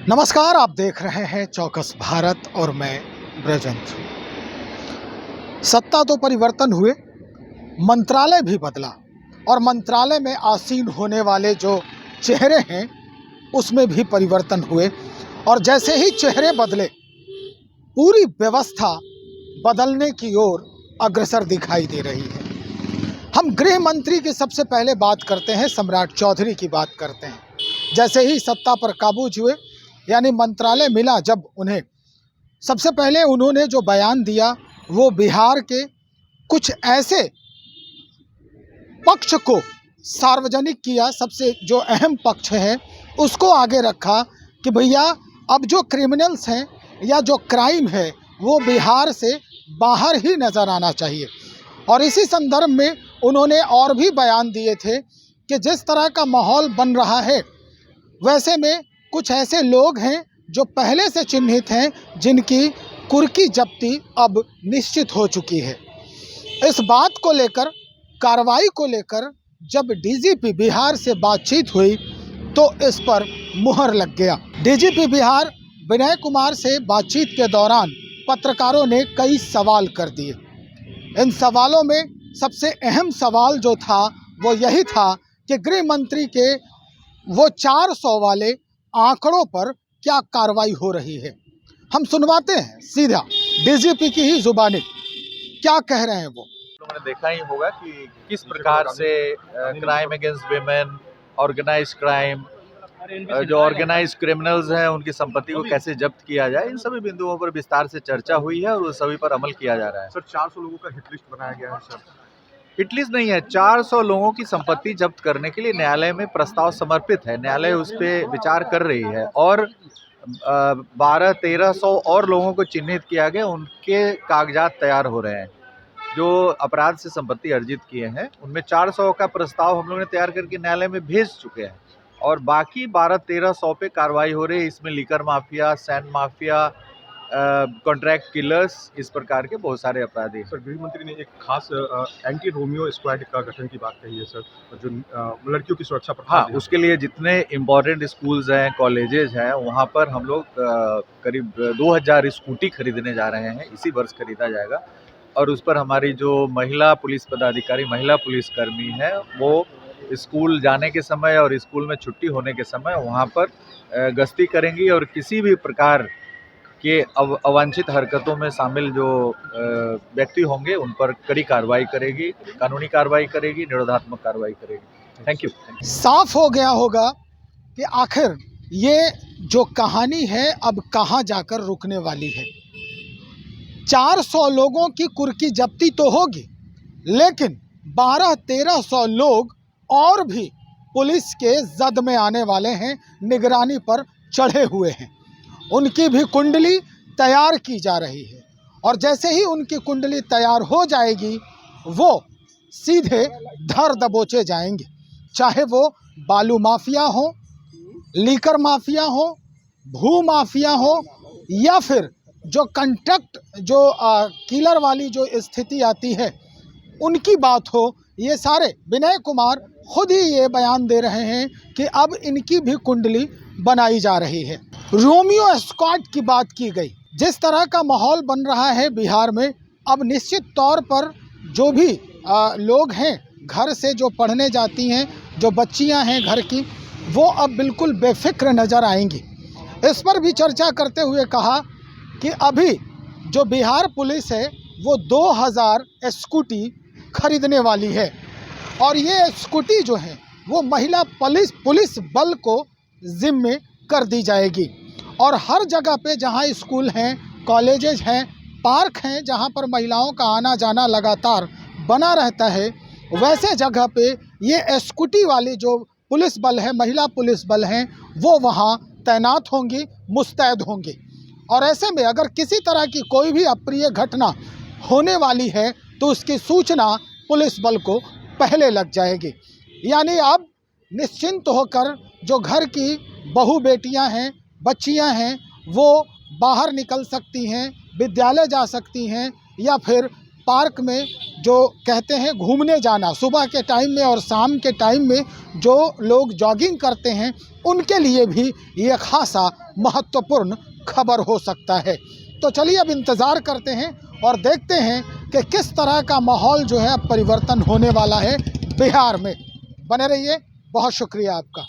नमस्कार, आप देख रहे हैं चौकस भारत और मैं ब्रजंत। सत्ता तो परिवर्तन हुए, मंत्रालय भी बदला और मंत्रालय में आसीन होने वाले जो चेहरे हैं उसमें भी परिवर्तन हुए। और जैसे ही चेहरे बदले, पूरी व्यवस्था बदलने की ओर अग्रसर दिखाई दे रही है। हम गृह मंत्री की सबसे पहले बात करते हैं, सम्राट चौधरी की बात करते हैं। जैसे ही सत्ता पर काबूज हुए, यानी मंत्रालय मिला जब उन्हें, सबसे पहले उन्होंने जो बयान दिया वो बिहार के कुछ ऐसे पक्ष को सार्वजनिक किया। सबसे जो अहम पक्ष है उसको आगे रखा कि भैया अब जो क्रिमिनल्स हैं या जो क्राइम है वो बिहार से बाहर ही नज़र आना चाहिए। और इसी संदर्भ में उन्होंने और भी बयान दिए थे कि जिस तरह का माहौल बन रहा है वैसे में कुछ ऐसे लोग हैं जो पहले से चिन्हित हैं, जिनकी कुर्की जब्ती अब निश्चित हो चुकी है। इस बात को लेकर, कार्रवाई को लेकर जब डीजीपी बिहार से बातचीत हुई तो इस पर मुहर लग गया। डीजीपी बिहार विनय कुमार से बातचीत के दौरान पत्रकारों ने कई सवाल कर दिए। इन सवालों में सबसे अहम सवाल जो था वो यही था कि गृह मंत्री के वो 400 वाले आंकड़ों पर क्या कार्रवाई हो रही है। हम सुनवाते हैं सीधा डीजीपी की ही जुबानी, क्या कह रहे हैं वो। लोगों ने देखा ही होगा कि किस प्रकार से crime against women, organise crime, जो ऑर्गेनाइज क्रिमिनल्स हैं उनकी संपत्ति को कैसे जब्त किया जाए, इन सभी बिंदुओं पर विस्तार से चर्चा हुई है और उस सभी पर अमल किया जा रहा है। सर, 400 लोगों का हिट लिस्ट बनाया गया है सर। हिट लिस्ट नहीं है, 400 लोगों की संपत्ति जब्त करने के लिए न्यायालय में प्रस्ताव समर्पित है। न्यायालय उस पर विचार कर रही है और 1200-1300 और लोगों को चिन्हित किया गया, उनके कागजात तैयार हो रहे हैं जो अपराध से संपत्ति अर्जित किए हैं। उनमें 400 का प्रस्ताव हम लोगों ने तैयार करके न्यायालय में भेज चुके हैं और बाकी 1200-1300 पे कार्रवाई हो रही है। इसमें liquor mafia, sand mafia, contract killers, इस प्रकार के बहुत सारे अपराधी। सर, गृह मंत्री ने एक खास एंटी रोमियो स्क्वाड का गठन की बात कही है सर, जो लड़कियों की सुरक्षा पर। हाँ, उसके लिए जितने इम्पोर्टेंट स्कूल्स हैं, कॉलेजेस हैं, वहाँ पर हम लोग करीब 2000 स्कूटी खरीदने जा रहे हैं। इसी वर्ष खरीदा जाएगा और उस पर हमारी जो महिला पुलिस पदाधिकारी, महिला पुलिसकर्मी है, वो स्कूल जाने के समय और स्कूल में छुट्टी होने के समय वहाँ पर गश्ती करेंगी और किसी भी प्रकार के अवांछित हरकतों में शामिल जो व्यक्ति होंगे उन पर कड़ी कार्रवाई करेगी, कानूनी कार्रवाई करेगी, निरोधात्मक कार्रवाई करेगी। Thank you. साफ हो गया होगा कि आखिर ये जो कहानी है अब कहाँ जाकर रुकने वाली है। 400 लोगों की कुर्की जब्ती तो होगी, लेकिन 1200-1300 लोग और भी पुलिस के जद में आने वाले हैं, निगरानी पर चढ़े हुए हैं। उनकी भी कुंडली तैयार की जा रही है और जैसे ही उनकी कुंडली तैयार हो जाएगी वो सीधे धर दबोचे जाएंगे, चाहे वो बालू माफिया हो, लीकर माफिया हो, भू माफिया हो या फिर जो कंट्रैक्ट जो किलर वाली जो स्थिति आती है उनकी बात हो। ये सारे विनय कुमार खुद ही ये बयान दे रहे हैं कि अब इनकी भी कुंडली बनाई जा रही है। रोमियो स्क्वाड की बात की गई। जिस तरह का माहौल बन रहा है बिहार में, अब निश्चित तौर पर जो भी लोग हैं घर से जो पढ़ने जाती हैं, जो बच्चियां हैं घर की, वो अब बिल्कुल बेफिक्र नज़र आएंगी। इस पर भी चर्चा करते हुए कहा कि अभी जो बिहार पुलिस है वो 2000 स्कूटी खरीदने वाली है और ये स्कूटी जो है वो महिला पुलिस बल को जिम्मे कर दी जाएगी। और हर जगह पे जहां स्कूल हैं, कॉलेजेस हैं, पार्क हैं, जहां पर महिलाओं का आना जाना लगातार बना रहता है, वैसे जगह पे ये स्कूटी वाली जो पुलिस बल है, महिला पुलिस बल हैं, वो वहां तैनात होंगी, मुस्तैद होंगी। और ऐसे में अगर किसी तरह की कोई भी अप्रिय घटना होने वाली है तो उसकी सूचना पुलिस बल को पहले लग जाएगी। यानी अब निश्चिंत होकर जो घर की बहू बेटियां हैं, बच्चियां हैं, वो बाहर निकल सकती हैं, विद्यालय जा सकती हैं या फिर पार्क में जो कहते हैं घूमने जाना, सुबह के टाइम में और शाम के टाइम में जो लोग जॉगिंग करते हैं उनके लिए भी ये खासा महत्वपूर्ण खबर हो सकता है। तो चलिए अब इंतज़ार करते हैं और देखते हैं कि किस तरह का माहौल जो है अब परिवर्तन होने वाला है बिहार में। बने रहिए, बहुत शुक्रिया आपका।